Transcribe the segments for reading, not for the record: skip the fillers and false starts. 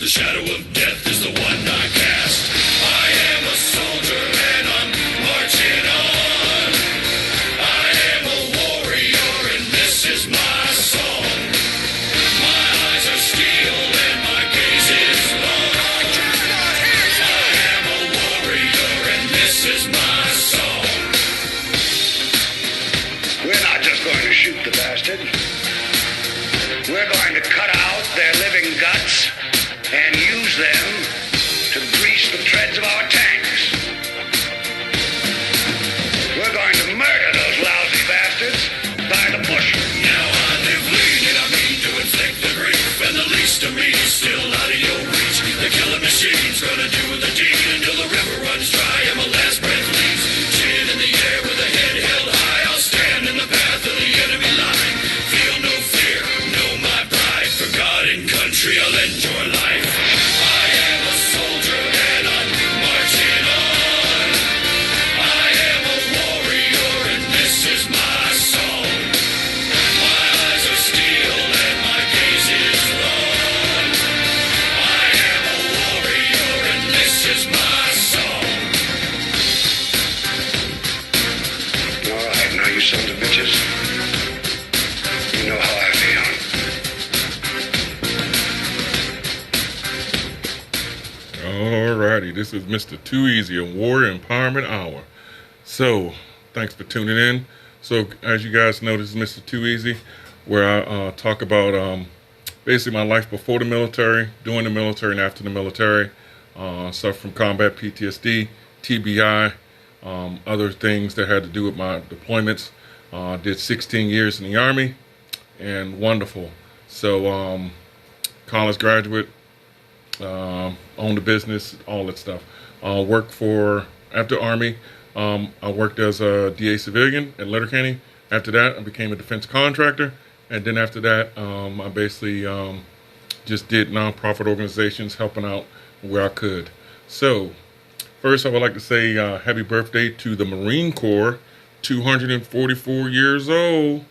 The shadow of death is the one I cast. I am a soldier and I'm marching on. I am a warrior and this is my song. My eyes are steel and my gaze is long. I am a warrior and this is my song. We're not just going to shoot the bastard. We're going to cut out their living guts and use them to grease the treads of our tanks. We're going to murder those lousy bastards by the bushel. Now I live lean and I mean to inflict the grief, and the least of me is still out of your reach. The killing machine's gonna do the deed until the river runs dry and my last breath leaves. Chin in the air with a head held high, I'll stand in the path of the enemy line. Feel no fear, know my pride. For God and country I'll enjoy life. I am a soldier and I'm marching on. I am a warrior and this is my song. My eyes are steel and my gaze is long. I am a warrior and this is my song. All right, now you sons of bitches. You know how I feel. Alrighty, this is Mr. Too Easy, a Warrior Empowerment Hour. So, thanks for tuning in. So, as you guys know, this is Mr. Too Easy, where I talk about basically my life before the military, during the military, and after the military. Stuff from combat PTSD, TBI, other things that had to do with my deployments. Did 16 years in the Army, and wonderful. So, college graduate, owned a business, all that stuff. Worked for, after Army, I worked as a DA civilian at Letterkenny. After that, I became a defense contractor. And then after that, I basically just did nonprofit organizations, helping out where I could. So, first I would like to say happy birthday to the Marine Corps, 244 years old.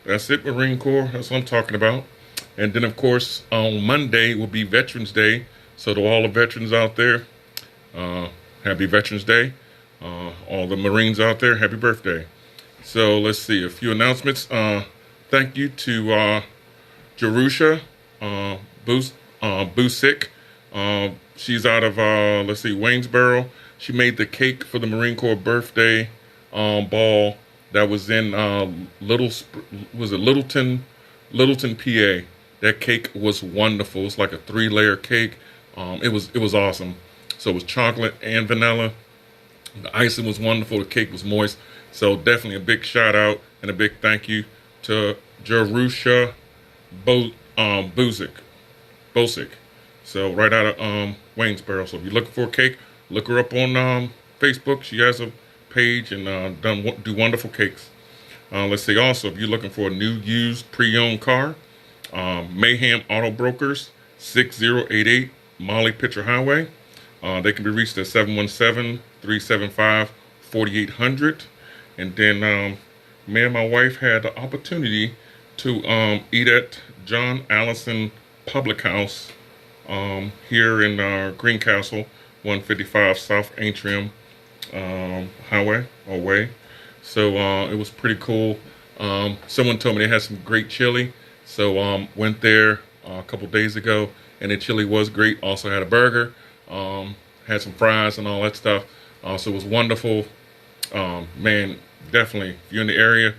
That's it, Marine Corps. That's what I'm talking about. And then, of course, on Monday will be Veterans Day. So to all the veterans out there, happy Veterans Day. All the Marines out there, happy birthday. So let's see, a few announcements. Thank you to Jerusha Busick. She's out of, let's see, Waynesboro. She made the cake for the Marine Corps birthday ball that was in Littleton, PA. That cake was wonderful. It's like a 3-layer cake. It was awesome. So it was chocolate and vanilla. The icing was wonderful. The cake was moist. So definitely a big shout out and a big thank you to Jerusha Busick. So right out of Waynesboro. So if you're looking for a cake, look her up on Facebook. She has a page and do wonderful cakes. Let's see. Also, if you're looking for a new, used, pre-owned car, Mayhem Auto Brokers, 6088 Molly Pitcher Highway. They can be reached at 717-375-4800. And then me and my wife had the opportunity to eat at John Allison Public House here in Greencastle, 155 South Atrium Highway or Way. So it was pretty cool. Someone told me they had some great chili. So went there a couple days ago, and the chili was great. Also had a burger, had some fries and all that stuff. So it was wonderful. Man, definitely, if you're in the area,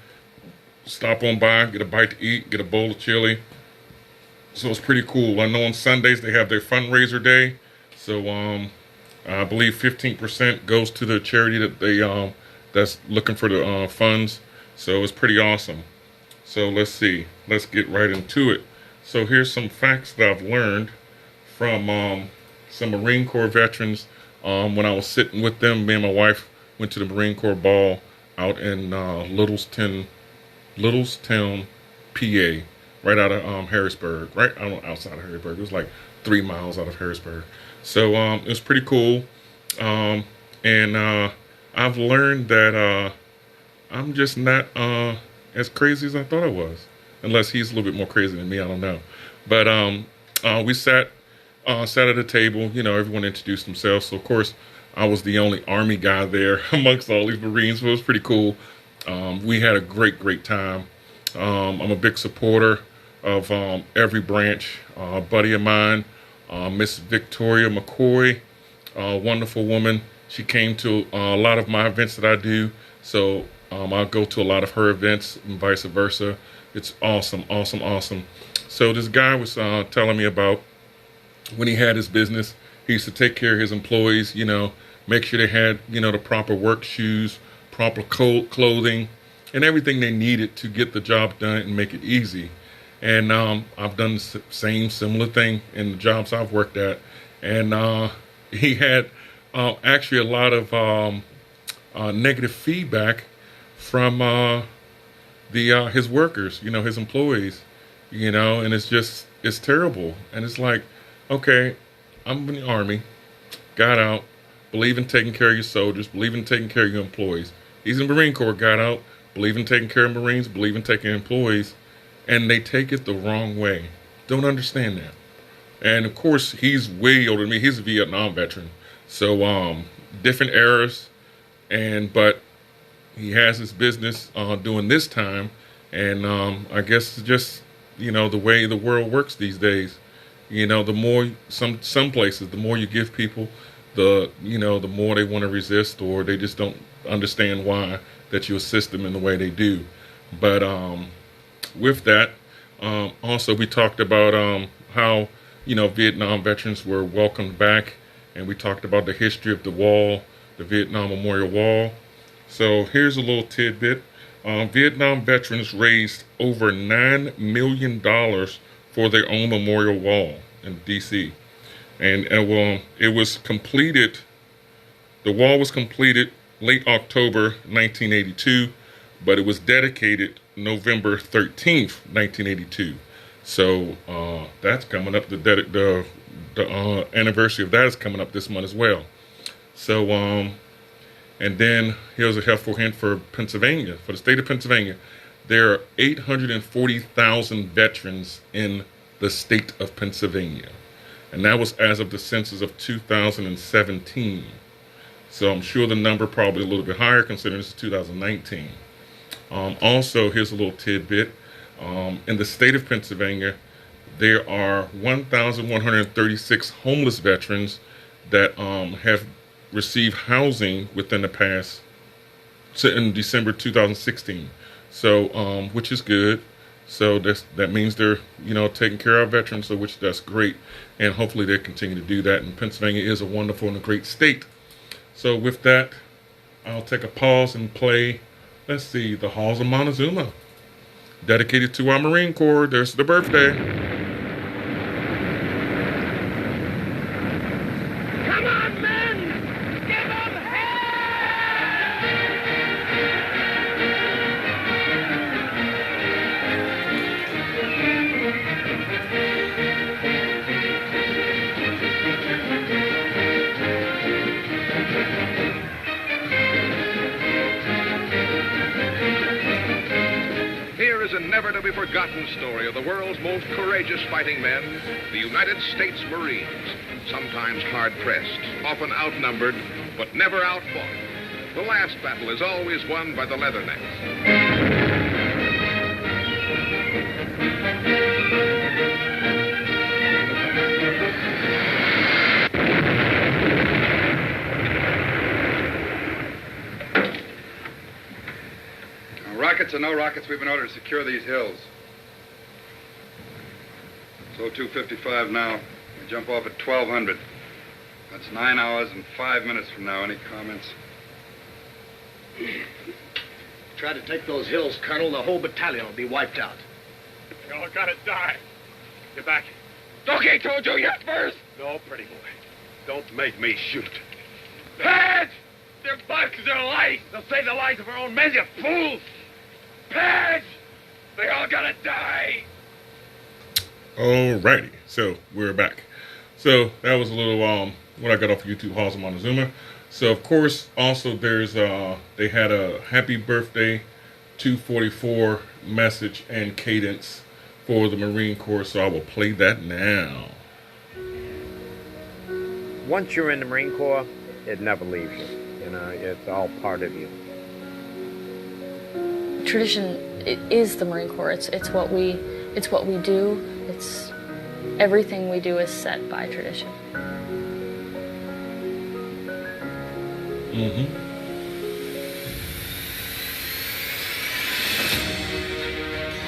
stop on by, get a bite to eat, get a bowl of chili. So it's pretty cool. I know on Sundays they have their fundraiser day. So I believe 15% goes to the charity that they that's looking for the funds. So it's pretty awesome. So let's see. Let's get right into it. So here's some facts that I've learned from some Marine Corps veterans. When I was sitting with them, me and my wife went to the Marine Corps ball out in Littlestown, PA, right out of Harrisburg, right outside of Harrisburg. It was like 3 miles out of Harrisburg. So it was pretty cool. And I've learned that I'm just not as crazy as I thought I was. Unless he's a little bit more crazy than me, I don't know. But we sat sat at a table. You know, everyone introduced themselves. So of course, I was the only Army guy there amongst all these Marines. So it was pretty cool. We had a great time. I'm a big supporter of every branch. A buddy of mine, Miss Victoria McCoy, a wonderful woman. She came to a lot of my events that I do. So I'll go to a lot of her events and vice versa. It's awesome. So this guy was telling me about when he had his business, he used to take care of his employees, you know, make sure they had, you know, the proper work shoes, proper clothing, and everything they needed to get the job done and make it easy. And I've done the same similar thing in the jobs I've worked at. And he had actually a lot of negative feedback from his workers, you know, his employees, you know, and it's terrible. And it's like, okay, I'm in the Army, got out, believe in taking care of your soldiers, believe in taking care of your employees. He's in the Marine Corps, got out, believe in taking care of Marines, believe in taking care of employees, and they take it the wrong way. Don't understand that. And of course, he's way older than me. He's a Vietnam veteran. So different eras, but he has his business during this time, and I guess it's just, you know, the way the world works these days. You know, the more some places, the more you give people, the more they want to resist, or they just don't understand why that you assist them in the way they do. But with that, also we talked about how, you know, Vietnam veterans were welcomed back, and we talked about the history of the wall, the Vietnam Memorial Wall. So here's a little tidbit. Vietnam veterans raised over $9 million for their own memorial wall in D.C. And it was completed, the wall was completed late October 1982, but it was dedicated November 13th, 1982. So that's coming up, the anniversary of that is coming up this month as well. So, and then here's a helpful hint for Pennsylvania, for the state of Pennsylvania. There are 840,000 veterans in the state of Pennsylvania. And that was as of the census of 2017. So I'm sure the number probably a little bit higher considering this is 2019. Also, here's a little tidbit. In the state of Pennsylvania, there are 1,136 homeless veterans that have received housing within the past, in December 2016. So, which is good. So that means they're, you know, taking care of veterans, so which that's great. And hopefully they continue to do that. And Pennsylvania is a wonderful and a great state. So with that, I'll take a pause and play, let's see, the Halls of Montezuma. Dedicated to our Marine Corps. There's the birthday. Come on, men! Give them hell! Here is a never-to-be-forgotten story of the world's most courageous fighting men, the United States Marines. Sometimes hard-pressed, often outnumbered, but never outfought. The last battle is always won by the Leathernecks. Rockets or no rockets, we've been ordered to secure these hills. So 2:55 now. We jump off at 1200. That's 9 hours and 5 minutes from now. Any comments? Try to take those hills, Colonel, the whole battalion will be wiped out. We all gotta die. Get back. Okay, told you yet first. No, pretty boy. Don't make me shoot. Pads! Their bucks are light. They'll save the lives of our own men, you fools. Pads! They all gotta die. Alrighty, so we're back. So that was a little what I got off YouTube, Halls of Montezuma. So of course, also there's they had a happy birthday 244 message and cadence for the Marine Corps. So I will play that now. once you're in the Marine Corps, it never leaves you. You know, it's all part of you. Tradition is the Marine Corps. It's what we do. It's everything we do is set by tradition. Mm-hmm.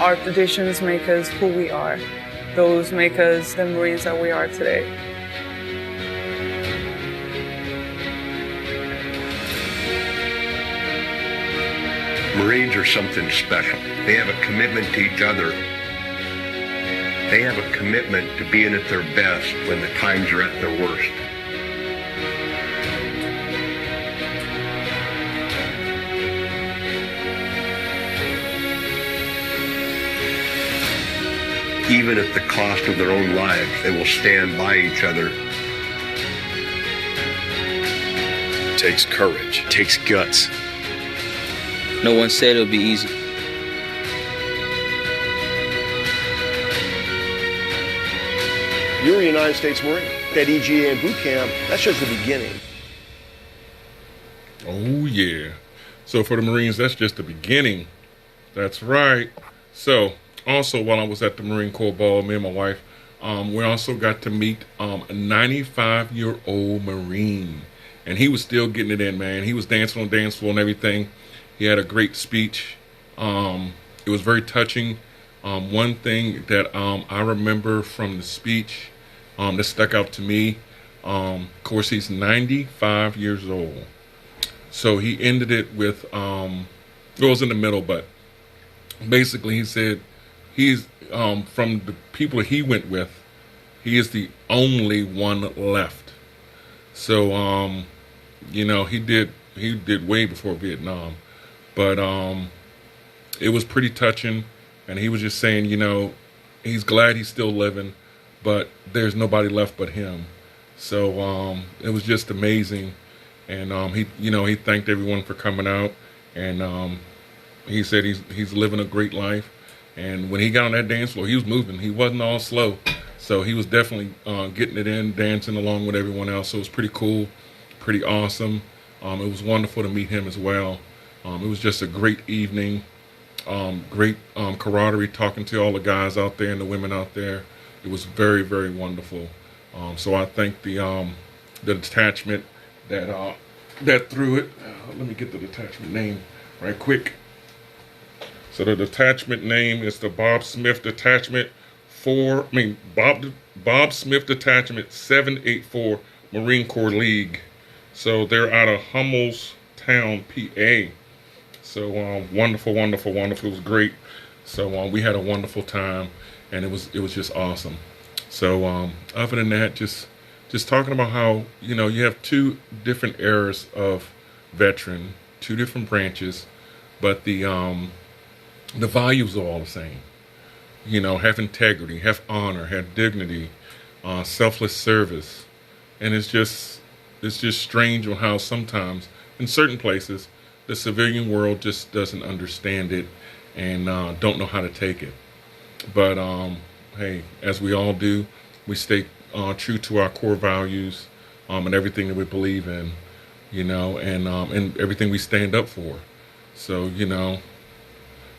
Our traditions make us who we are. Those make us the Marines that we are today. Marines are something special. They have a commitment to each other. They have a commitment to being at their best when the times are at their worst. Even at the cost of their own lives, they will stand by each other. It takes courage. It takes guts. No one said it would be easy. You're a United States Marine. That EGA and boot camp, that's just the beginning. Oh, yeah. So for the Marines, that's just the beginning. That's right. So also, while I was at the Marine Corps ball, me and my wife, we also got to meet a 95-year-old Marine. And he was still getting it in, man. He was dancing on the dance floor and everything. He had a great speech. It was very touching. One thing that I remember from the speech that stuck out to me, of course, he's 95 years old. So he ended it with, it was in the middle, but basically he said, he's from the people he went with, he is the only one left. So you know, he did way before Vietnam, but it was pretty touching, and he was just saying, you know, he's glad he's still living, but there's nobody left but him. So it was just amazing, and he thanked everyone for coming out, and he said he's living a great life. And when he got on that dance floor, he was moving. He wasn't all slow. So he was definitely getting it in, dancing along with everyone else. So it was pretty cool, pretty awesome. It was wonderful to meet him as well. It was just a great evening, great camaraderie, talking to all the guys out there and the women out there. It was very, very wonderful. So I thank the detachment that threw it. Let me get the detachment name right quick. So the detachment name is the Bob Smith Detachment Bob Smith Detachment 784 Marine Corps League. So they're out of Hummelstown, PA. So wonderful, wonderful, wonderful. It was great. So we had a wonderful time, and it was just awesome. So other than that, just talking about how, you know, you have two different eras of veteran, two different branches, but the values are all the same. You know, have integrity, have honor, have dignity, selfless service. And it's just strange on how sometimes in certain places the civilian world just doesn't understand it and don't know how to take it. But hey, as we all do, we stay true to our core values and everything that we believe in, you know, and everything we stand up for. So, you know,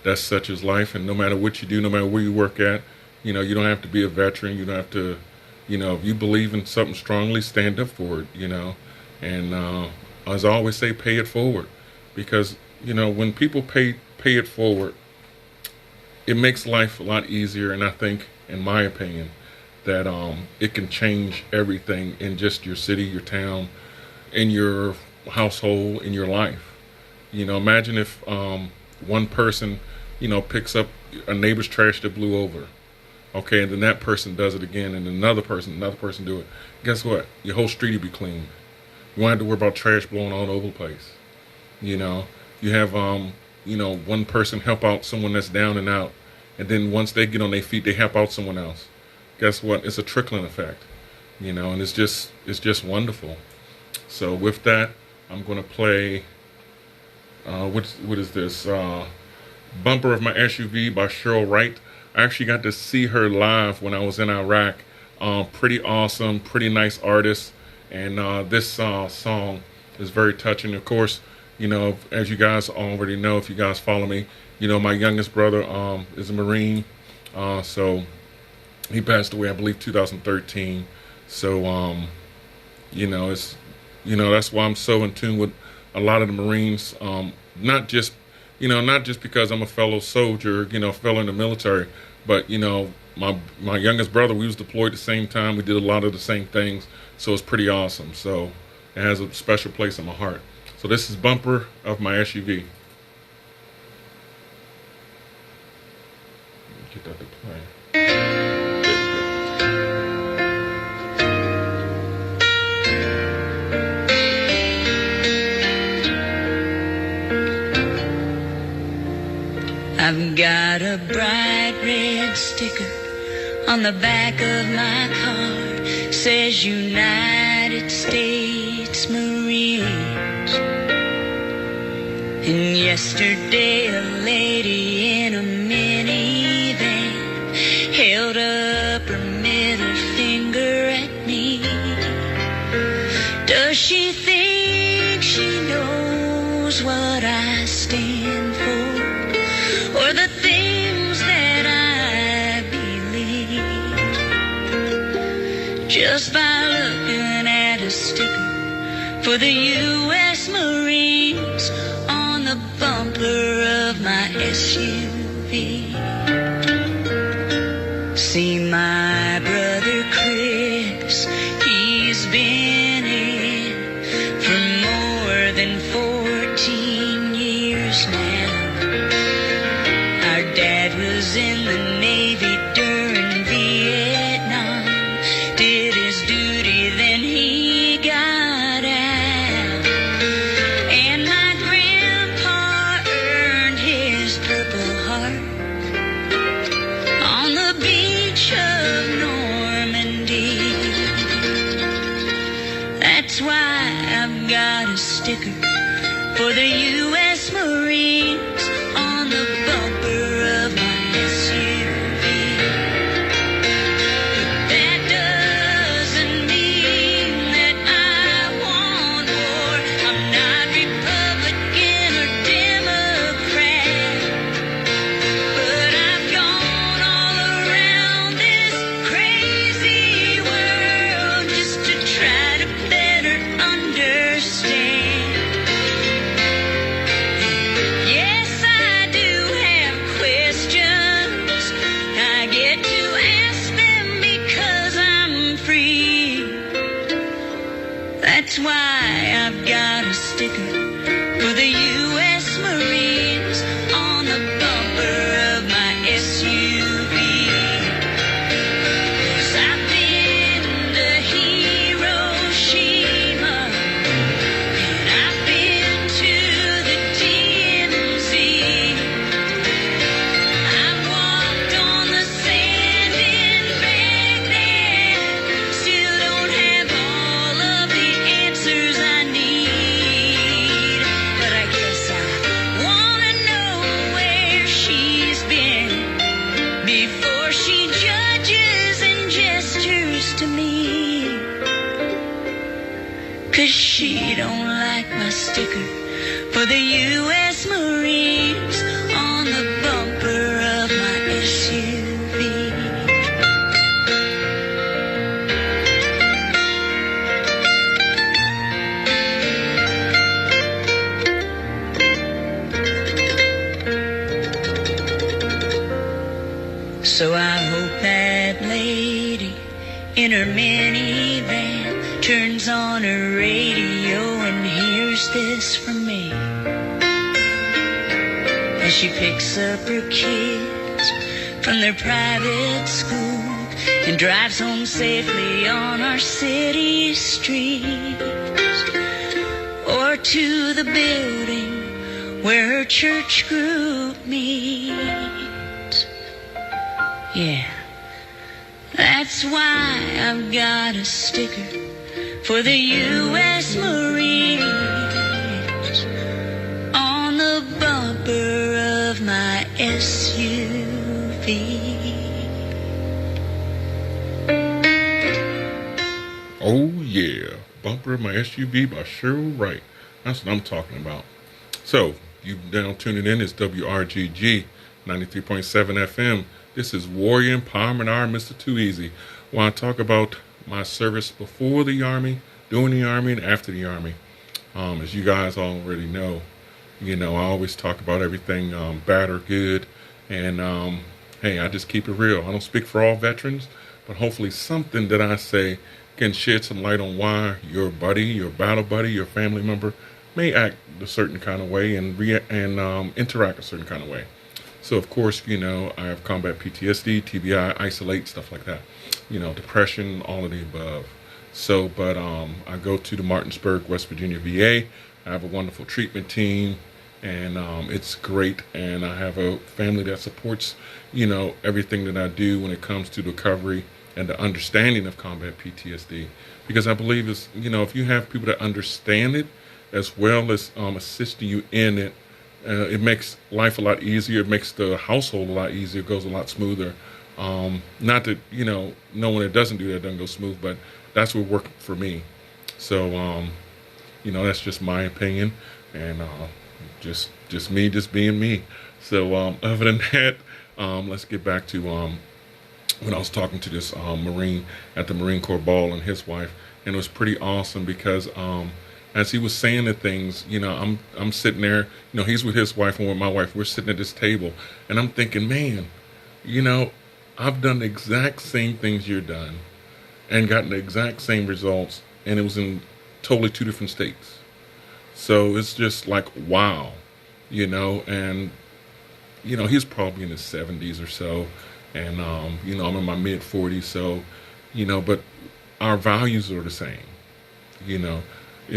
that's such as life, and no matter what you do, no matter where you work at, you know, you don't have to be a veteran. You don't have to, you know, if you believe in something strongly, stand up for it, you know. And as I always say, pay it forward, because, you know, when people pay it forward, it makes life a lot easier. And I think, in my opinion, that it can change everything in just your city, your town, in your household, in your life. You know, imagine if one person, you know, picks up a neighbor's trash that blew over, okay, and then that person does it again, and another person do it. Guess what? Your whole street will be clean. You won't have to worry about trash blowing all over the place. You know, you have, you know, one person help out someone that's down and out, and then once they get on their feet, they help out someone else. Guess what? It's a trickling effect, you know, and it's just wonderful. So with that, I'm going to play, what is this? Bumper of My SUV by Cheryl Wright. I actually got to see her live when I was in Iraq. Pretty awesome, pretty nice artist. And this song is very touching. Of course, as you guys already know, if you guys follow me, my youngest brother is a Marine. So he passed away, I believe, 2013. So, it's, that's why I'm so in tune with a lot of the Marines. Not just because I'm a fellow soldier, fellow in the military, but, my youngest brother, we was deployed at the same time. We did a lot of the same things. So it's pretty awesome. So it has a special place in my heart. So this is Bumper of My SUV. Get that to play. I've got a bright red sticker on the back of my car. Says United States Marines. And yesterday a lady in a minivan held up her middle finger at me. Does she think she knows what I stand for, or the things that I believe? Just by looking at a sticker for the U.S. Marines on the bumper of my SUV. See my brother Chris, he's been in for more than 14 years now. Our dad was in the Navy during Vietnam, did his duty, then he got out. And my grandpa earned his Purple Heart on the beach of Normandy. That's why I've got a sticker for the U.S. Marines on the bumper of my SUV. That doesn't mean that I want war. I'm not Republican or Democrat, but I've gone all around this crazy world just to try to better understand. Yes, I do have questions. I get to ask them because I'm free. That's why I've got a sticker for the U.S. Marines on the bumper of my SUV. 'Cause I've been to Hiroshima, and I've been to the DMZ. I've walked on the sand in Baghdad, still don't have all of the answers I need. But I guess I wanna know where she's been before she judges and gestures to me. 'Cause she don't like my sticker for the U.S. Marines on the bumper of my SUV. So I hope that lady in her minivan turns on her radio and hears this from me as she picks up her kids from their private school and drives home safely on our city streets, or to the building where her church group meets. Yeah, that's why I've got a sticker for the U.S. Marines on the bumper of my SUV. Oh yeah, bumper of my SUV by Cheryl Wright. That's what I'm talking about. So, you now tuning in. It's WRGG 93.7 FM. This is Warrior Empowerment Hour, Mr. Too Easy, where I talk about my service before the Army, during the Army, and after the Army. As you guys already know, I always talk about everything bad or good. And, hey, I just keep it real. I don't speak for all veterans, but hopefully something that I say can shed some light on why your buddy, your battle buddy, your family member may act a certain kind of way and interact a certain kind of way. So, of course, I have combat PTSD, TBI, isolate, stuff like that. Depression, all of the above. So, but I go to the Martinsburg, West Virginia VA. I have a wonderful treatment team, and it's great. And I have a family that supports, everything that I do when it comes to recovery and the understanding of combat PTSD. Because I believe it's, if you have people that understand it, as well as assisting you in it, it makes life a lot easier. It makes the household a lot easier. It goes a lot smoother. Not that, no one that doesn't do that doesn't go smooth, but that's what worked for me. So, that's just my opinion, and just me, just being me. So, other than that, let's get back to when I was talking to this Marine at the Marine Corps ball and his wife, and it was pretty awesome because as he was saying the things, I'm sitting there, he's with his wife and with my wife. We're sitting at this table, and I'm thinking, man, I've done the exact same things you're done and gotten the exact same results, and it was in totally two different states. So it's just like, wow, and, he's probably in his 70s or so, and, I'm in my mid 40s, so, but our values are the same, and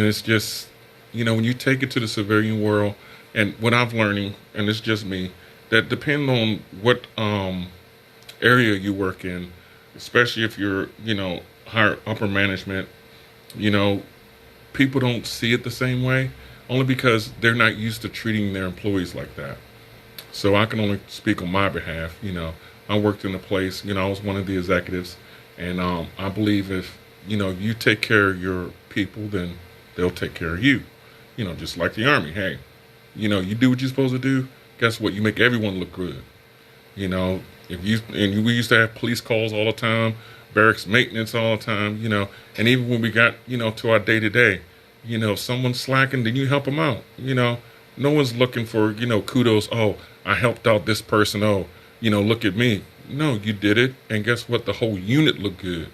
it's just, when you take it to the civilian world, and what I'm learning, and it's just me, that depending on what area you work in, especially if you're, higher upper management, people don't see it the same way, only because they're not used to treating their employees like that. So I can only speak on my behalf. I worked in a place, I was one of the executives, and I believe if, you take care of your people, then they'll take care of you. Just like the Army. Hey, you do what you're supposed to do, guess what? You make everyone look good. If you, and we used to have police calls all the time, barracks maintenance all the time, and even when we got, to our day to day, if someone's slacking, then you help them out. No one's looking for, kudos. Oh, I helped out this person. Oh, look at me. No, you did it. And guess what? The whole unit looked good.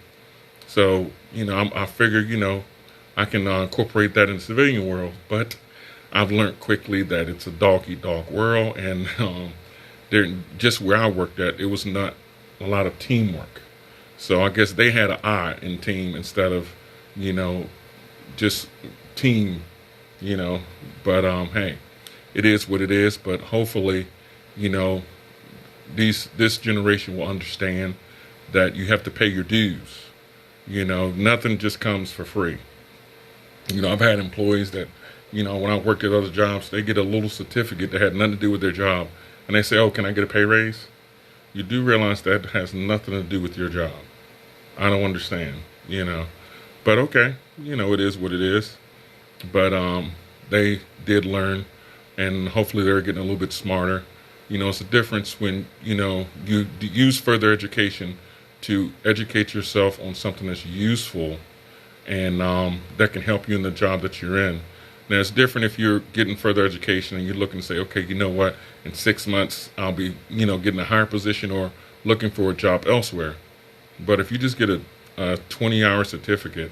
So, I figure, I can incorporate that in the civilian world, but I've learned quickly that it's a dog-eat-dog world, and just where I worked at, it was not a lot of teamwork. So I guess they had an I in team instead of, just team, But hey, it is what it is. But hopefully, this generation will understand that you have to pay your dues. Nothing just comes for free. I've had employees that, when I worked at other jobs, they get a little certificate that had nothing to do with their job. And they say, oh, can I get a pay raise? You do realize that has nothing to do with your job. I don't understand, But okay, it is what it is. But they did learn, and hopefully they're getting a little bit smarter. It's a difference when, you use further education to educate yourself on something that's useful and that can help you in the job that you're in. Now, it's different if you're getting further education and you're looking to say, okay, you know what, in 6 months, I'll be, getting a higher position or looking for a job elsewhere. But if you just get a 20-hour certificate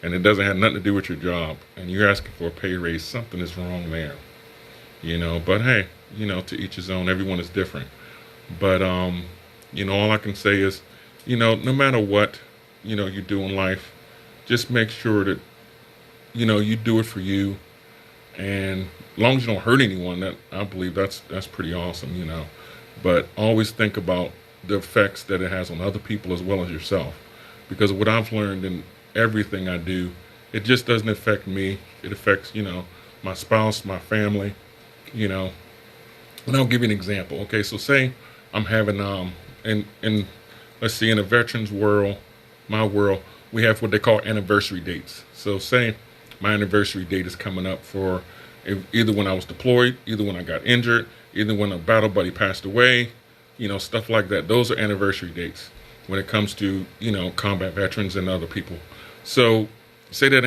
and it doesn't have nothing to do with your job and you're asking for a pay raise, something is wrong there. But hey, to each his own, everyone is different. But, all I can say is, no matter what, you do in life, just make sure that, you do it for you. And as long as you don't hurt anyone, that I believe that's pretty awesome, But always think about the effects that it has on other people as well as yourself. Because what I've learned in everything I do, it just doesn't affect me. It affects, my spouse, my family, And I'll give you an example. Okay, so say I'm having, let's see, in a veteran's world, my world, we have what they call anniversary dates. So say my anniversary date is coming up for either when I was deployed, either when I got injured, either when a battle buddy passed away, stuff like that. Those are anniversary dates when it comes to, combat veterans and other people. So say that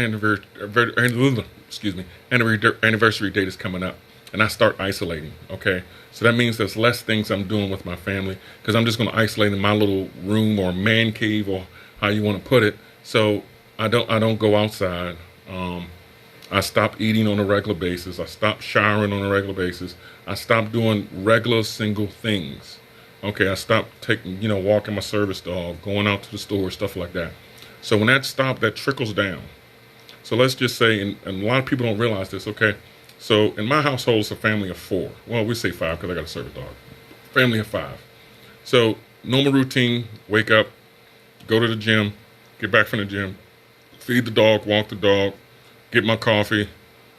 anniversary date is coming up and I start isolating. Okay. So that means there's less things I'm doing with my family because I'm just going to isolate in my little room or man cave or how you want to put it. So I don't go outside. I stopped eating on a regular basis. I stopped showering on a regular basis. I stopped doing regular single things. Okay, I stopped walking my service dog, going out to the store, stuff like that. So when that stopped, that trickles down. So let's just say, and a lot of people don't realize this, okay? So in my household, it's a family of 4. Well, we say 5 because I got a service dog. Family of 5. So normal routine, wake up, go to the gym, get back from the gym, feed the dog, walk the dog, get my coffee,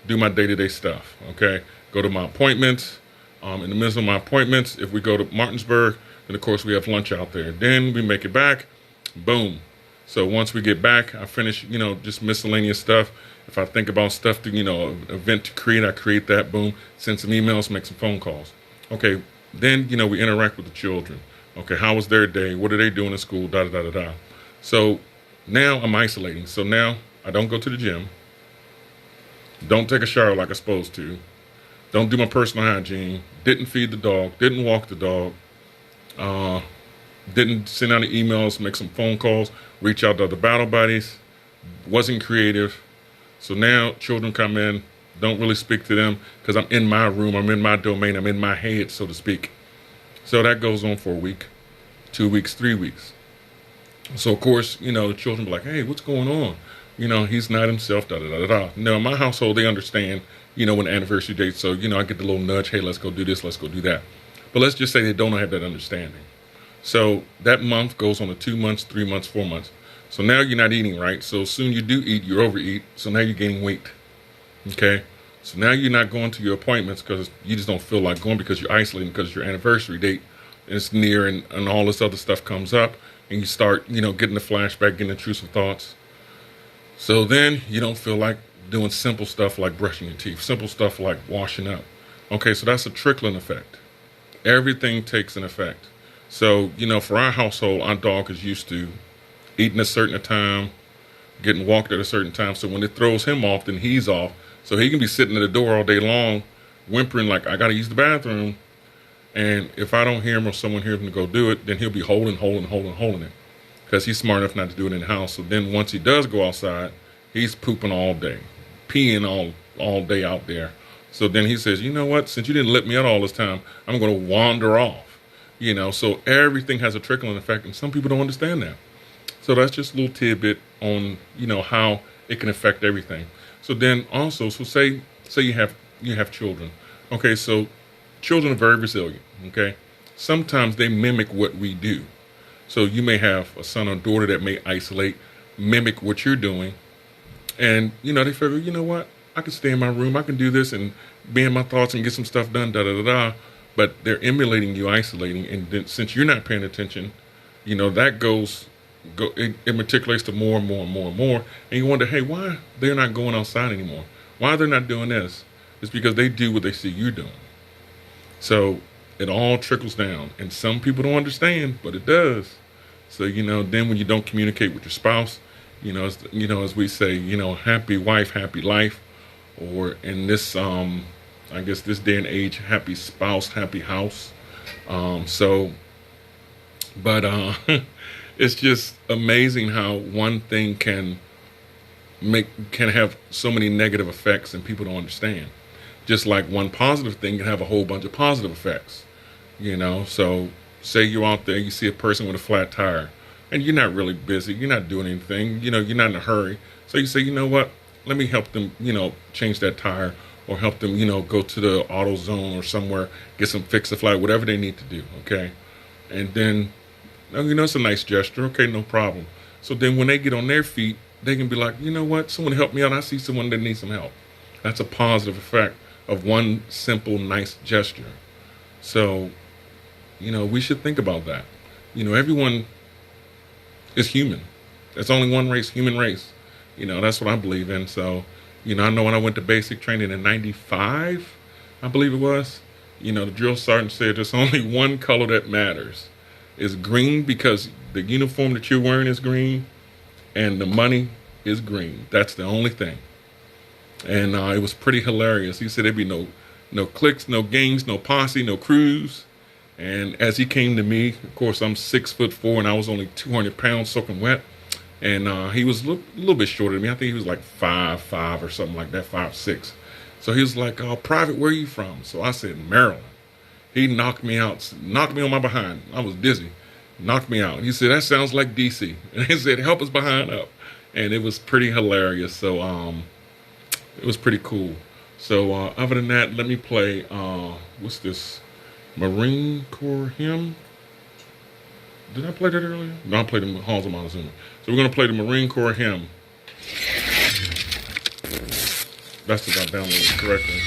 do my day-to-day stuff, okay? Go to my appointments. In the middle of my appointments, if we go to Martinsburg, then of course we have lunch out there. Then we make it back, boom. So once we get back, I finish, just miscellaneous stuff. If I think about stuff to, event to create, I create that, boom. Send some emails, make some phone calls. Okay, then, we interact with the children. Okay, how was their day? What are they doing in school? Da-da-da-da-da. So now I'm isolating. So now I don't go to the gym. Don't take a shower like I'm supposed to. Don't do my personal hygiene. Didn't feed the dog. Didn't walk the dog. Didn't send out any emails, make some phone calls, reach out to other battle buddies. Wasn't creative. So now children come in, don't really speak to them because I'm in my room, I'm in my domain, I'm in my head, so to speak. So that goes on for a week, 2 weeks, 3 weeks. So of course, the children be like, hey, what's going on? He's not himself, da-da-da-da-da. No, in my household, they understand, when the anniversary date. So, I get the little nudge, hey, let's go do this, let's go do that. But let's just say they don't have that understanding. So that month goes on to 2 months, 3 months, 4 months. So now you're not eating right. So soon you do eat, you overeat. So now you're gaining weight. Okay? So now you're not going to your appointments because you just don't feel like going because you're isolating because your anniversary date is near and all this other stuff comes up. And you start, getting the flashback, getting intrusive thoughts. So then you don't feel like doing simple stuff like brushing your teeth, simple stuff like washing up. Okay, so that's a trickling effect. Everything takes an effect. So, for our household, our dog is used to eating a certain time, getting walked at a certain time. So when it throws him off, then he's off. So he can be sitting at the door all day long, whimpering like, I got to use the bathroom. And if I don't hear him or someone hears him to go do it, then he'll be holding it. Because he's smart enough not to do it in the house. So then once he does go outside, he's pooping all day, peeing all day out there. So then he says, you know what, since you didn't let me out all this time, I'm going to wander off. So everything has a trickling effect, and some people don't understand that. So that's just a little tidbit on, how it can affect everything. So then also, so say you have children. Okay, so children are very resilient, okay? Sometimes they mimic what we do. So you may have a son or daughter that may isolate, mimic what you're doing. And, they figure, you know what? I can stay in my room. I can do this and be in my thoughts and get some stuff done, da-da-da-da. But they're emulating you isolating. And then since you're not paying attention, that it matriculates to more and more and more and more. And you wonder, hey, why they're not going outside anymore? Why they're not doing this? It's because they do what they see you doing. So it all trickles down. And some people don't understand, but it does. So, then when you don't communicate with your spouse, as we say, happy wife, happy life. Or in this, I guess this day and age, happy spouse, happy house. It's just amazing how one thing can have so many negative effects and people don't understand. Just like one positive thing can have a whole bunch of positive effects. So say you're out there, you see a person with a flat tire and you're not really busy. You're not doing anything, you're not in a hurry. So you say, you know what, let me help them, change that tire or help them, go to the AutoZone or somewhere, get some fix-a-fly, whatever they need to do. Okay. And then, it's a nice gesture. Okay. No problem. So then when they get on their feet, they can be like, you know what, someone help me out. I see someone that needs some help. That's a positive effect of one simple, nice gesture. So, we should think about that. Everyone is human. There's only one race, human race. You know, that's what I believe in. So, you know, I know when I went to basic training in '95, I believe it was, you know, the drill sergeant said there's only one color that matters. It's green, because the uniform that you're wearing is green and the money is green. That's the only thing. And it was pretty hilarious. He said there'd be no cliques, no gangs, no posse, no crews. And as he came to me, of course, I'm 6'4" and I was only 200 pounds soaking wet. And he was a little bit shorter than me. I think he was like 5'5" or something like that, 5'6". So he was like, Private, where are you from? So I said, Maryland. He knocked me out, knocked me on my behind. I was dizzy, knocked me out. He said, that sounds like DC. And he said, help us behind up. And it was pretty hilarious. So it was pretty cool. So other than that, let me play, what's this? Marine Corps hymn. Did I play that earlier? No, I played the Halls of Montezuma. So we're going to play the Marine Corps hymn. That's if I downloaded it correctly.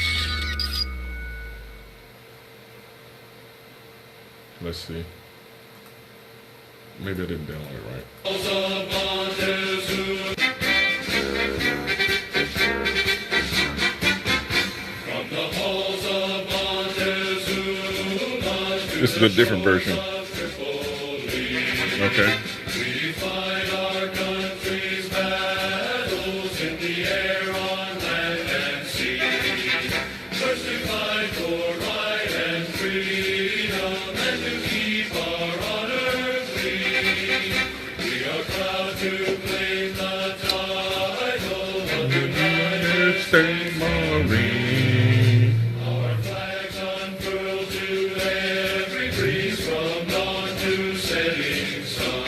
Let's see. Maybe I didn't download it right. This is a different version. Okay. We fight our country's battles in the air, on land and sea. First to fight for right and freedom, and to keep our honor clean. We are proud to claim the title of United States Marine. Our flags unfurled to every breeze, from dawn to setting sun.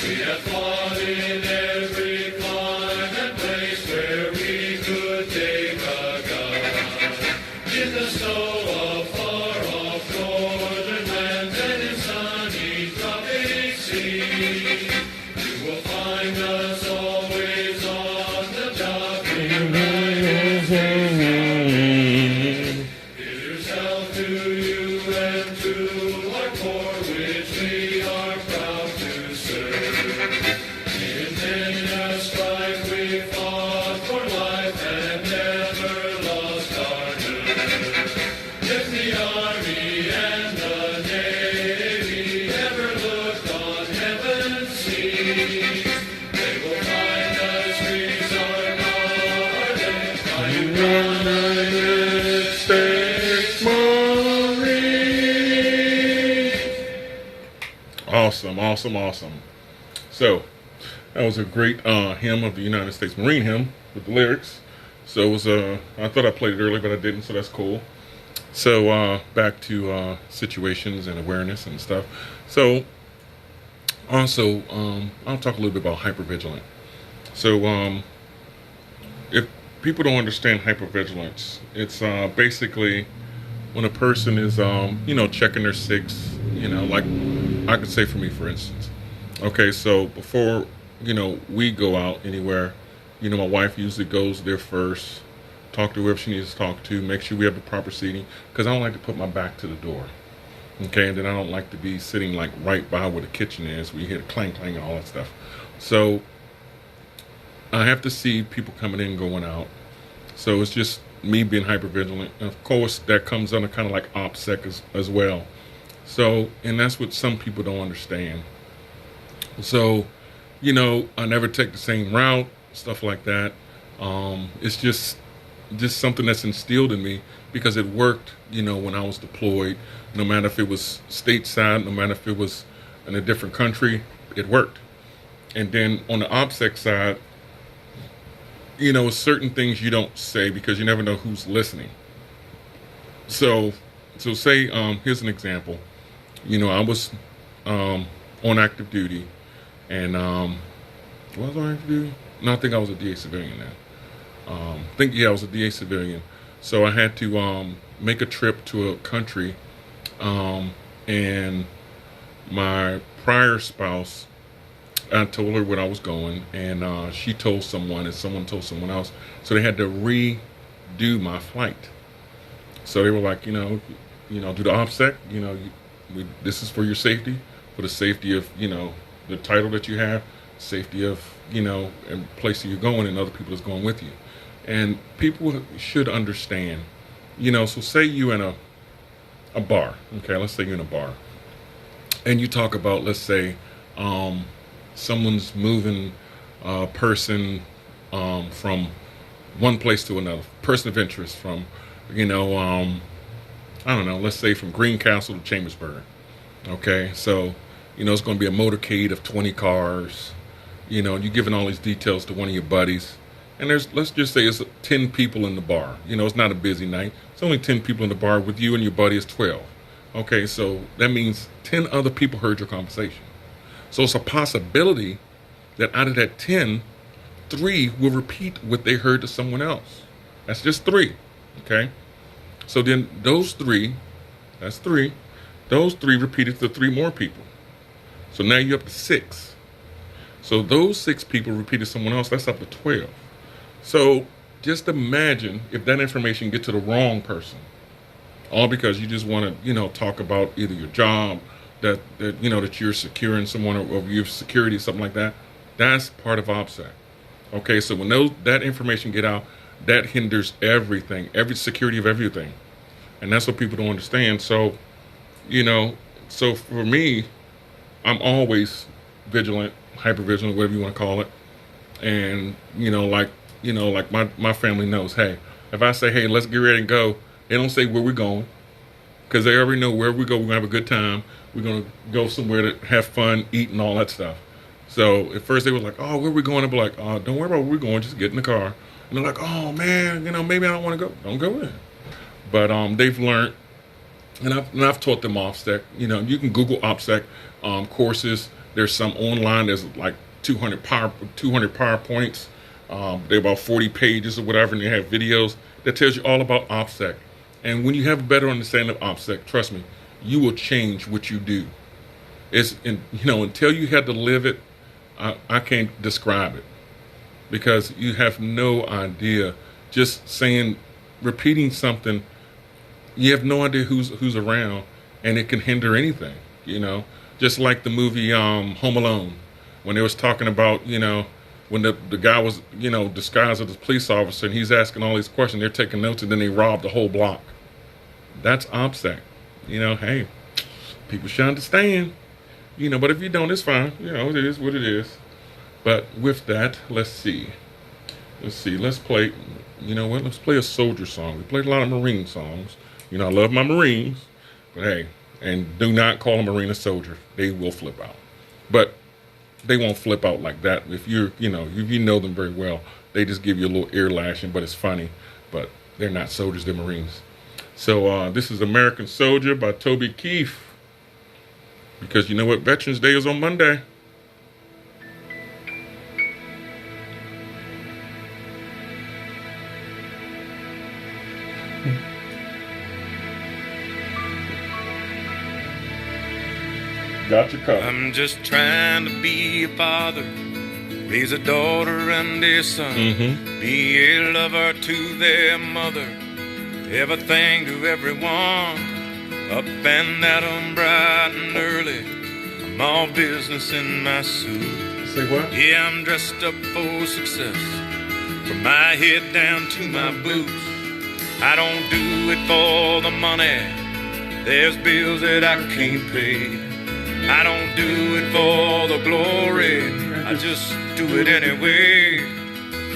We have fought in every clime and place where we could take a gun. In the snow of far-off northern lands and in sunny tropic seas, you will find us always on the job. Here's health to you and to our corps, which we are proud to serve. In many a strife we fought for life and never lost our nerve. If the Army and the Navy ever looked on heaven's seas, they will find us trees are guarded by United States Marines. Awesome, awesome, awesome. So that was a great hymn of the United States Marine hymn with the lyrics. So it was I thought I played it earlier, but I didn't, so that's cool. So back to situations and awareness and stuff. So also I'll talk a little bit about hypervigilant. So if people don't understand hypervigilance, it's basically when a person is you know, checking their SIGs, you know, like I could say for me, for instance. Okay, so before, you know, we go out anywhere, you know, my wife usually goes there first, talk to whoever she needs to talk to, make sure we have the proper seating, because I don't like to put my back to the door. Okay, and then I don't like to be sitting like right by where the kitchen is, where you hear the clang clang and all that stuff. So I have to see people coming in, going out. So it's just me being hypervigilant. And of course, that comes under kind of like OPSEC as well. So, and that's what some people don't understand. So, you know, I never take the same route, stuff like that. It's just something that's instilled in me because it worked, you know, when I was deployed. No matter if it was stateside, no matter if it was in a different country, it worked. And then on the OPSEC side, you know, certain things you don't say because you never know who's listening. So say, here's an example. You know, I was on active duty, and was I on active duty? No, I think I was a DA civilian then. I was a DA civilian. So I had to make a trip to a country, and my prior spouse, I told her where I was going, and she told someone, and someone told someone else. So they had to redo my flight. So they were like, you know, do the OPSEC, you know, this is for your safety, for the safety of, you know, the title that you have. safety of, and place you're going and other people that's going with you. And people should understand, so say you in a bar, okay, let's say you're in a bar, and you talk about, let's say, someone's moving a person from one place to another, person of interest from, I don't know, let's say from Greencastle to Chambersburg. Okay, so, it's going to be a motorcade of 20 cars. You're giving all these details to one of your buddies. And let's just say it's 10 people in the bar. It's not a busy night. It's only 10 people in the bar. With you and your buddy is 12. Okay, so that means 10 other people heard your conversation. So it's a possibility that out of that 10, 3 will repeat what they heard to someone else. That's just 3. Okay? So then those 3, that's 3, those 3 repeated to 3 more people. So now you're up to 6. So those 6 people repeated someone else, that's up to 12. So just imagine if that information gets to the wrong person, all because you just want to, talk about either your job, that you're securing someone, or your security, something like that. That's part of OPSEC. Okay, so when that information get out, that hinders everything, every security of everything. And that's what people don't understand. So, so for me, I'm always vigilant, hyper-vigilant, whatever you want to call it. And, like my family knows, hey, if I say, hey, let's get ready and go, they don't say where we're going, because they already know where we go, we're going to have a good time. We're going to go somewhere to have fun, eat, and all that stuff. So at first they were like, oh, where we going? I'd be like, don't worry about where we're going, just get in the car. And they're like, oh, man, maybe I don't want to go. Don't go in. But they've learned, and I've taught them OPSEC. You can Google OPSEC courses. There's some online. There's like 200 PowerPoints. They're about 40 pages or whatever, and they have videos that tells you all about OPSEC. And when you have a better understanding of OPSEC, trust me, you will change what you do. Until you had to live it, I can't describe it, because you have no idea. Just repeating something, you have no idea who's around, and it can hinder anything. Just like the movie Home Alone, when they was talking about, when the guy was, disguised as a police officer, and he's asking all these questions, they're taking notes, and then they robbed the whole block. That's OPSEC. Hey, people should understand. But if you don't, it's fine. It is what it is. But with that, let's see. Let's play, let's play a soldier song. We played a lot of Marine songs. I love my Marines. But hey, and do not call a Marine a soldier. They will flip out. But they won't flip out like that. If if you know them very well, they just give you a little ear lashing, but it's funny. But they're not soldiers, they're Marines. So this is American Soldier by Toby Keith. Because you know what? Veterans Day is on Monday. Got your cover. I'm just trying to be a father, raise a daughter and a son, be a lover to their mother, everything to everyone. Up and at 'em bright and early, I'm all business in my suit. Say what? Yeah, I'm dressed up for success, from my head down to my boots. I don't do it for the money, there's bills that I can't pay. I don't do it for the glory, I just do it anyway.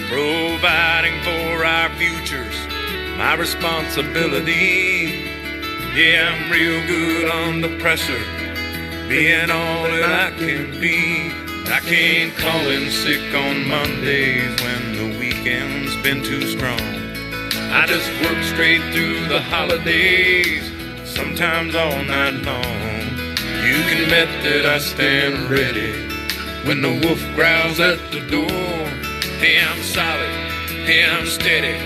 Providing for our futures, my responsibility. Yeah, I'm real good under pressure, being all that I can be. I can't call in sick on Mondays when the weekend's been too strong. I just work straight through the holidays, sometimes all night long. You can bet that I stand ready when the wolf growls at the door. Hey, I'm solid, hey, I'm steady,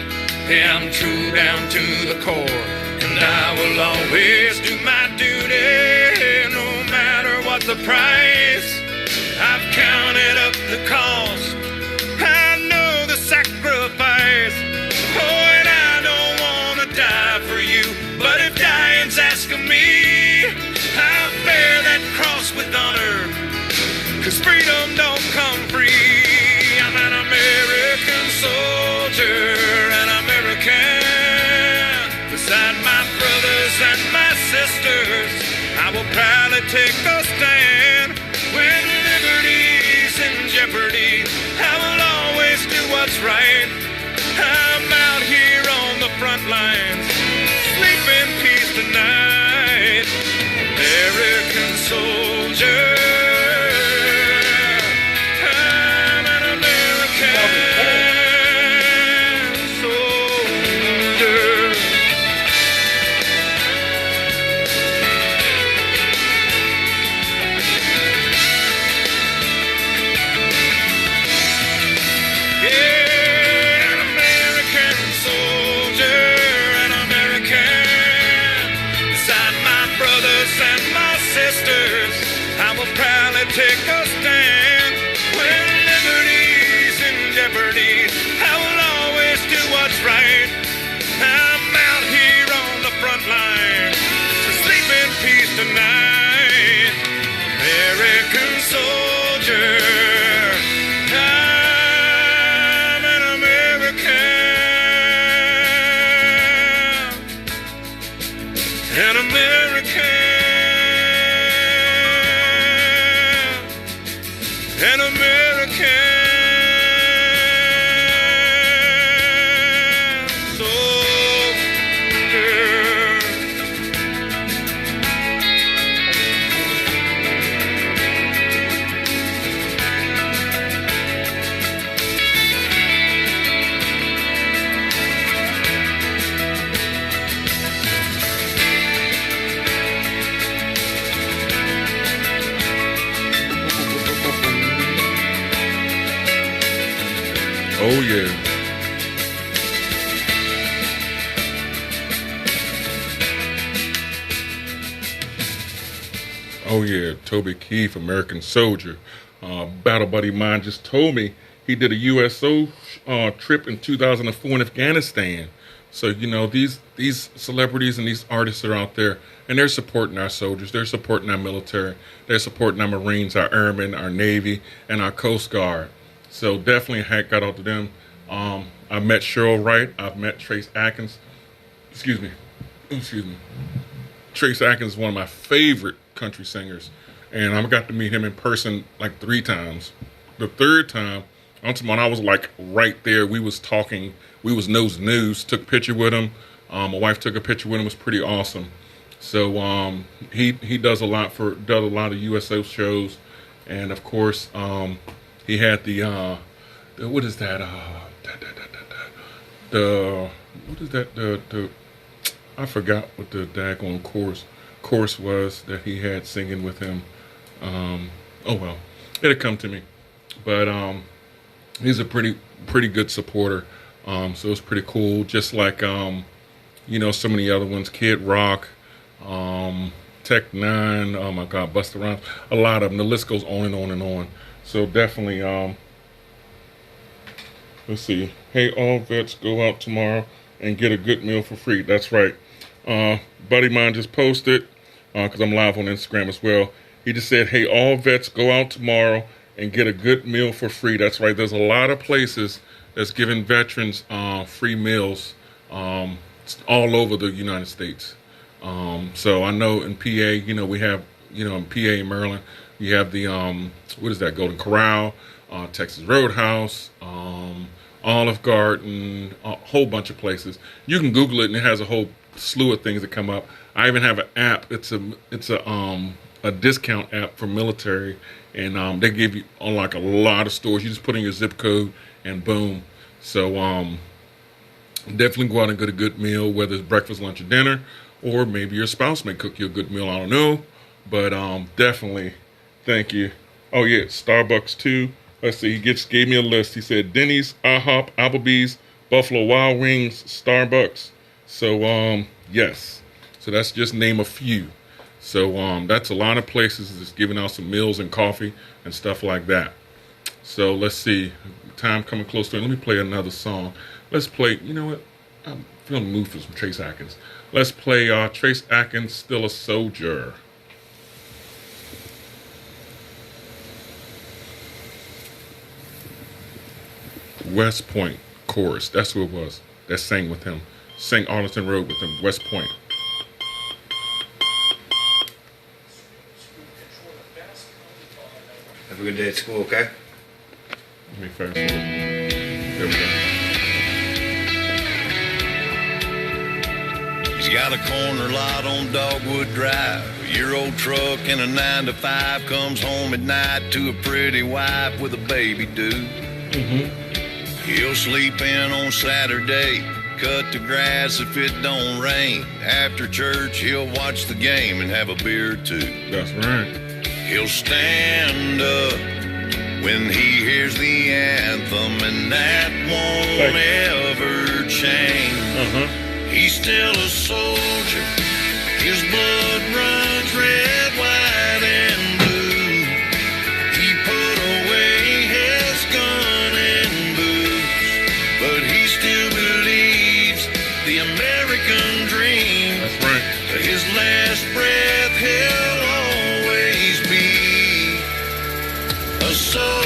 hey, I'm true down to the core. And I will always do my duty, no matter what the price. I've counted up the cost, I know the sacrifice. Oh, and I don't want to die for you, but if dying's asking me, I'll bear that cross with honor, 'cause freedom don't come take a stand. When liberty's in jeopardy, I will always do what's right. I'm out here on the front lines, sleep in peace tonight. American soldier, I'm an American soldier. Yeah, an American soldier, an American. Beside my brothers and my sisters, I will proudly take a stand. When liberty's in jeopardy, I will always do what's right. I'm out here on the front line, so sleep in peace tonight. American soldier, I'm an American, an American, an American soldier. Oh yeah. Oh yeah, Toby Keith, American Soldier. Battle buddy of mine just told me he did a USO trip in 2004 in Afghanistan. So, you know, these celebrities and these artists are out there, and they're supporting our soldiers. They're supporting our military. They're supporting our Marines, our Airmen, our Navy, and our Coast Guard. So definitely a hat got out to them. I met Cheryl Wright. I've met Trace Atkins. Excuse me. Trace Atkins is one of my favorite country singers, and I got to meet him in person like 3 times. The third time, I was like right there. We was talking. We was nose to nose. Took a picture with him. My wife took a picture with him. It was pretty awesome. So he does a lot of USO shows, and of course he had the what is that? I forgot what the daggone course was that he had singing with him. Oh well, it'll come to me. But he's a pretty good supporter. So it's pretty cool. Just like you know, so many other ones, Kid Rock, Tech Nine, oh my God, Busta Rhymes, a lot of them. The list goes on and on and on. So definitely, let's see. Hey, all vets, go out tomorrow and get a good meal for free. That's right. Buddy of mine just posted, because I'm live on Instagram as well. He just said, hey, all vets, go out tomorrow and get a good meal for free. That's right. There's a lot of places that's giving veterans free meals all over the United States. So I know in PA, you know, we have, you know, in PA and Maryland, you have the, what is that, Golden Corral, Texas Roadhouse, Olive Garden, a whole bunch of places. You can Google it and it has a whole slew of things that come up. I even have an app. It's a discount app for military, and they give you like a lot of stores. You just put in your zip code and boom. So definitely go out and get a good meal, whether it's breakfast, lunch, or dinner, or maybe your spouse may cook you a good meal. I don't know, but definitely thank you. Oh yeah, Starbucks too. Let's see, he gave me a list. He said Denny's, IHOP, Applebee's, Buffalo Wild Wings, Starbucks. So yes, so that's just name a few. So that's a lot of places that's giving out some meals and coffee and stuff like that. So let's see, time coming close to it. Let me play another song. Let's play, you know what, I'm feeling the mood for some Trace Atkins. Let's play Trace Atkins, Still a Soldier. West Point chorus, that's who it was that sang with him, sang Arlington Road with him, West Point. good day at school, okay? Let me fast forward. There we go. He's got a corner lot on Dogwood Drive. A year-old truck and a 9 to 5. Comes home at night to a pretty wife with a baby due. He'll sleep in on Saturday, cut the grass if it don't rain. After church, he'll watch the game and have a beer or two. That's right. He'll stand up when he hears the anthem, and that won't ever change. He's still a soldier. His blood runs red, white, and blue. He put away his gun and boots, but he still believes the American dream. That's right. To his last breath, he'll always be a soldier.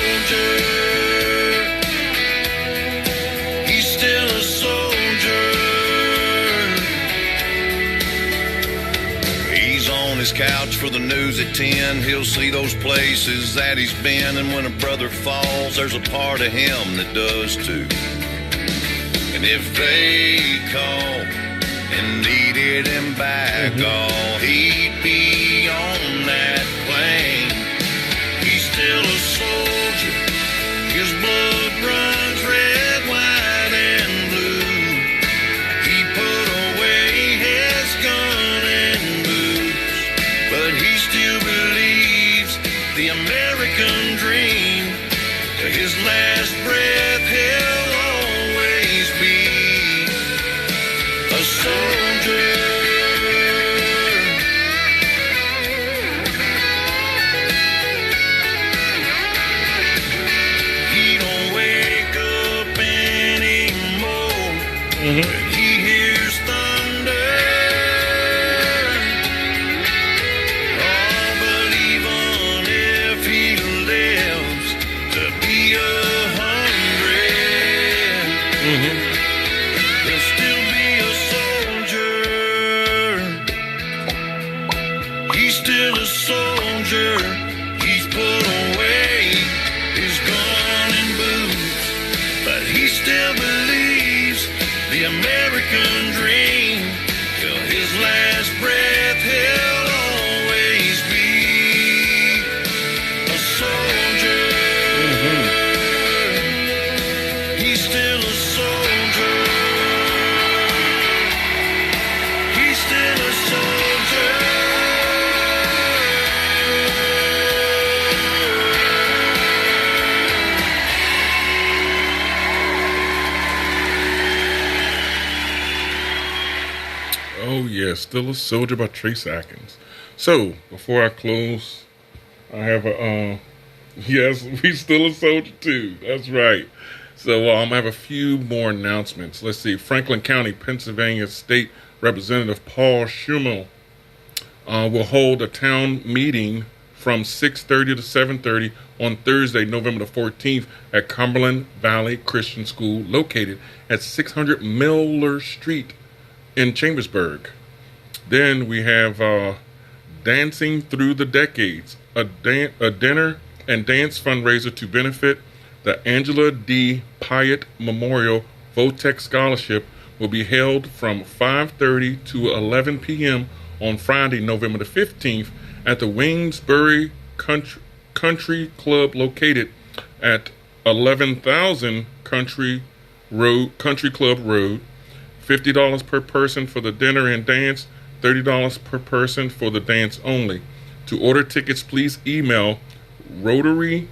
He's still a soldier. He's on his couch for the news at 10. He'll see those places that he's been, and when a brother falls, there's a part of him that does too. And if they call and needed him back, oh, he'd be on that plane. He's still a soldier. His blood runs red, white, and blue. He put away his gun and boots, but he still believes the American dream. To his last breath, he'll always be a soldier. He don't wake up anymore when he hears thunder. Oh, but even if he lives to be 100, he'll still be a soldier. He's still a soldier. He's put away his gun and boots, but he still believes the American dream. Till his last breath, he'll always be a soldier. He's still a soldier. He's still a soldier. Oh yeah, Still a Soldier by Trace Atkins. So before I close, I have a yes, we still a soldier too. That's right. So I have a few more announcements. Let's see. Franklin County, Pennsylvania State Representative Paul Schumel will hold a town meeting from 6:30 to 7:30 on Thursday, November the 14th at Cumberland Valley Christian School, located at 600 Miller Street in Chambersburg. Then we have Dancing Through the Decades, a dinner and dance fundraiser to benefit the Angela D. Pyatt Memorial Votech Scholarship, will be held from 5:30 to 11 p.m. on Friday, November the 15th at the Waynesbury Country Club, located at 11,000 Country Club Road. $50 per person for the dinner and dance, $30 per person for the dance only. To order tickets, please email Rotary.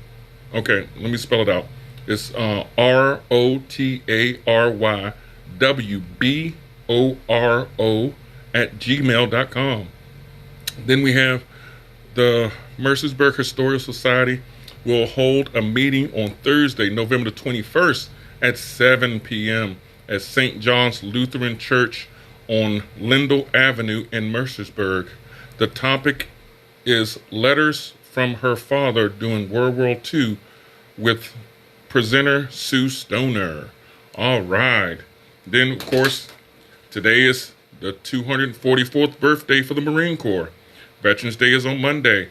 Okay, let me spell it out. It's ROTARYWBORO@gmail.com. Then we have the Mercersburg Historical Society will hold a meeting on Thursday, November the 21st at 7 p.m. at St. John's Lutheran Church on Lindell Avenue in Mercersburg. The topic is Letters from Her Father During World War II with presenter Sue Stoner. All right. Then, of course, today is the 244th birthday for the Marine Corps. Veterans Day is on Monday.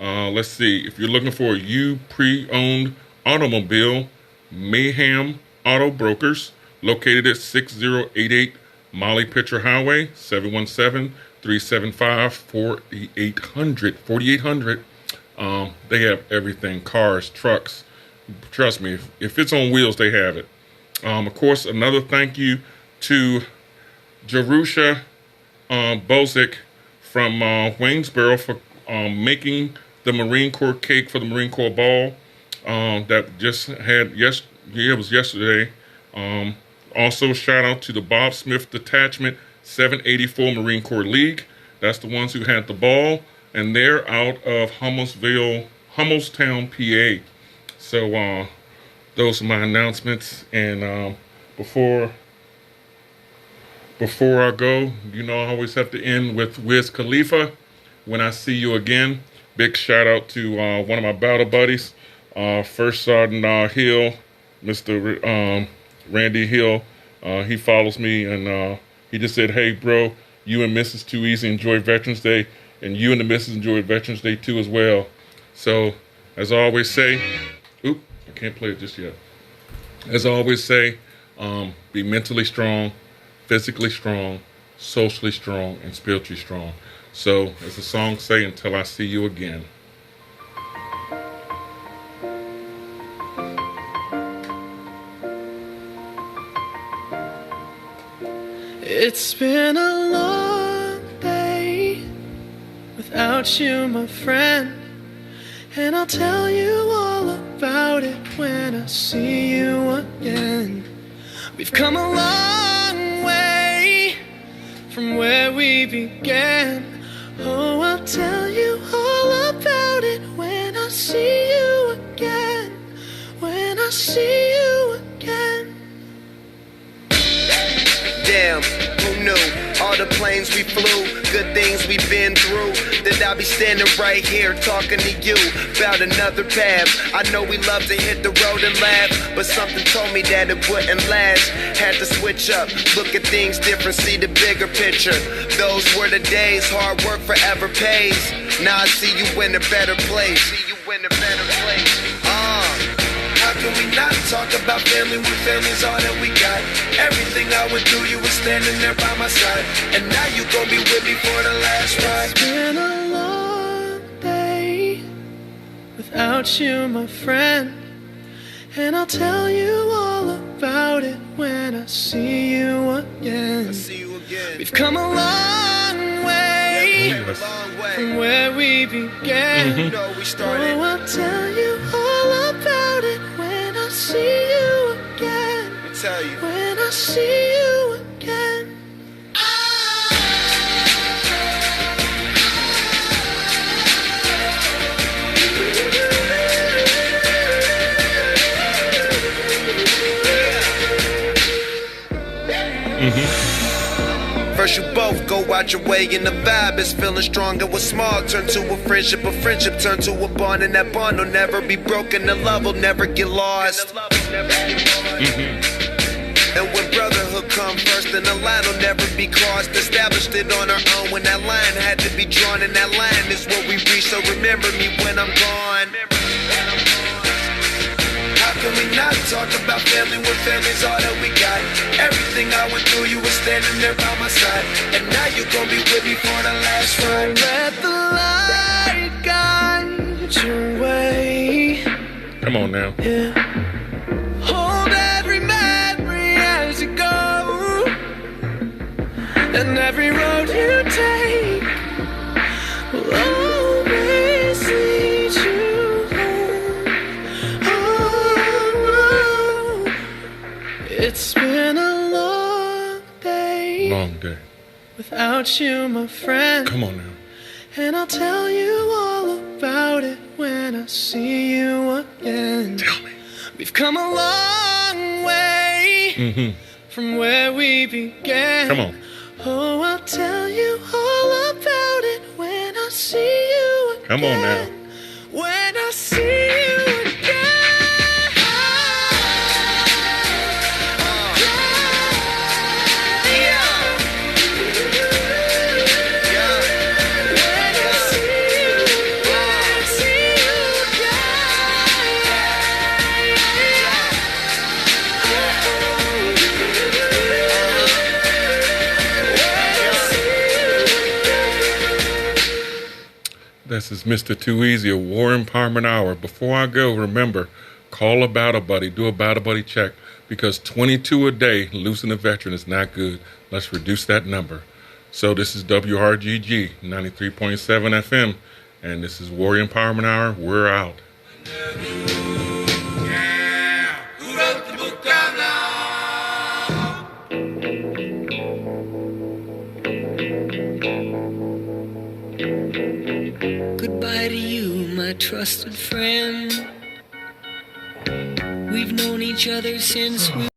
Let's see. If you're looking for a pre-owned automobile, Mayhem Auto Brokers, located at 6088 Molly Pitcher Highway, 717-375-4800. They have everything, cars, trucks. Trust me, if it's on wheels, they have it. Of course, another thank you to Jerusha Bozick from Waynesboro for making the Marine Corps cake for the Marine Corps Ball that just had, it was yesterday. Also, shout out to the Bob Smith Detachment 784 Marine Corps League. That's the ones who had the ball, and they're out of Hummelstown, PA. So those are my announcements. And before I go, you know I always have to end with Wiz Khalifa, When I See You Again. Big shout out to one of my battle buddies, First Sergeant Hill, Mr. Randy Hill. He follows me, and he just said, hey, bro, you and Mrs. Too Easy enjoy Veterans Day, and you and the Mrs. enjoy Veterans Day too as well. So, as I always say, I can't play it just yet. As I always say, be mentally strong, physically strong, socially strong, and spiritually strong. So, as the song say, until I see you again. It's been a long day without you, my friend, and I'll tell you all about it when I see you again. We've come a long way from where we began. Oh, I'll tell you all about it when I see you again. When I see you again. Damn, who knew? All the planes we flew, good things we've been through, that I'll be standing right here talking to you about another path. I know we love to hit the road and laugh, but something told me that it wouldn't last. Had to switch up, look at things different, see the bigger picture. Those were the days, hard work forever pays. Now I see you in a better place. See you in a better place. How can we not talk about family when family's all that we got? Everything I went through, you were standing there by my side, and now you gon' be with me for the last ride. It's been a long day without you, my friend, and I'll tell you all about it when I see you again. We've come a long way from where we began. Oh, I'll tell you all about it when I see you again. When I see you again. First you both go out your way and the vibe is feeling strong, and what's small turn to a friendship turn to a bond, and that bond will never be broken, the love will never get lost. And when brotherhood come first, then the line will never be crossed. Established it on our own when that line had to be drawn, and that line is what we reach, so remember me when I'm gone. How can we not talk about family when family's all that we got? Everything I went through, you were standing there by my side, and now you gon' be with me for the last ride. Let the light guide your way. Come on now. Yeah. Hold every memory as you go, and every road you take will always lead you home. Oh, it's been a long day. Long day. Without you, my friend. Come on now. And I'll tell you all about it when I see you again. Tell me. We've come a long way from where we began. Come on. Oh, I'll tell you all about it when I see you again. Come on now. When I see you again. This is Mr. Too Easy, a War Empowerment Hour. Before I go, remember, call a battle buddy, do a battle buddy check, because 22 a day losing a veteran is not good. Let's reduce that number. So this is WRGG 93.7 FM, and this is War Empowerment Hour. We're out. Goodbye to you, my trusted friend. We've known each other since we